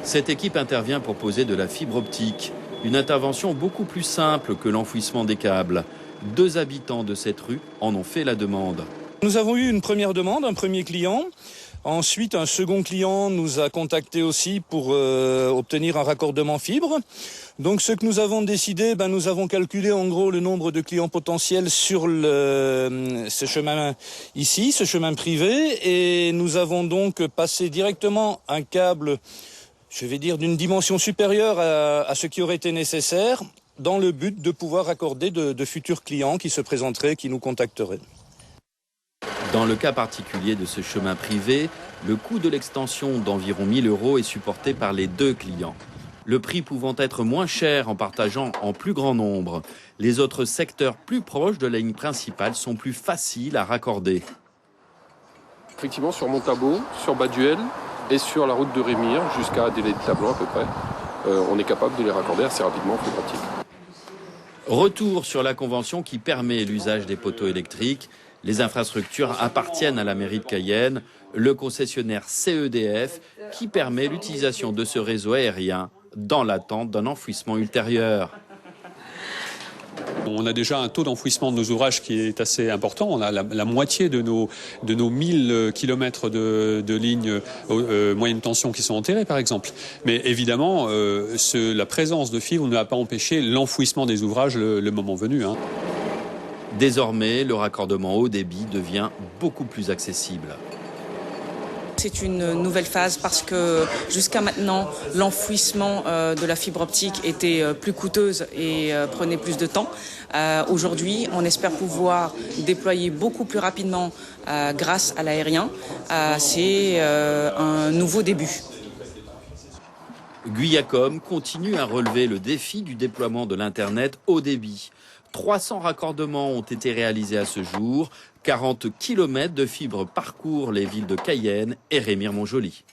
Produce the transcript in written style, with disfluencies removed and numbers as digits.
Cette équipe intervient pour poser de la fibre optique. Une intervention beaucoup plus simple que l'enfouissement des câbles. 2 habitants de cette rue en ont fait la demande. Nous avons eu une première demande, un premier client. Ensuite, un second client nous a contacté aussi pour obtenir un raccordement fibre. Donc ce que nous avons décidé, nous avons calculé en gros le nombre de clients potentiels sur ce chemin ici, ce chemin privé. Et nous avons donc passé directement un câble, je vais dire, d'une dimension supérieure à ce qui aurait été nécessaire, dans le but de pouvoir raccorder de futurs clients qui se présenteraient, qui nous contacteraient. Dans le cas particulier de ce chemin privé, le coût de l'extension d'environ 1 000 € est supporté par les 2 clients. Le prix pouvant être moins cher en partageant en plus grand nombre. Les autres secteurs plus proches de la ligne principale sont plus faciles à raccorder. Effectivement, sur Montabot, sur Baduel et sur la route de Rémire, jusqu'à Délai-de-Tablan à peu près, on est capable de les raccorder assez rapidement, plus pratique. Retour sur la convention qui permet l'usage des poteaux électriques. Les infrastructures appartiennent à la mairie de Cayenne, le concessionnaire CEDF qui permet l'utilisation de ce réseau aérien dans l'attente d'un enfouissement ultérieur. On a déjà un taux d'enfouissement de nos ouvrages qui est assez important. On a la moitié de nos 1000 km de lignes moyenne tension qui sont enterrées, par exemple. Mais évidemment, la présence de fibre ne va pas empêcher l'enfouissement des ouvrages le moment venu. Désormais, le raccordement haut débit devient beaucoup plus accessible. C'est une nouvelle phase parce que jusqu'à maintenant, l'enfouissement de la fibre optique était plus coûteuse et prenait plus de temps. Aujourd'hui, on espère pouvoir déployer beaucoup plus rapidement grâce à l'aérien. C'est un nouveau début. Guyacom continue à relever le défi du déploiement de l'Internet haut débit. 300 raccordements ont été réalisés à ce jour. 40 km de fibres parcourent les villes de Cayenne et Rémire-Montjoly.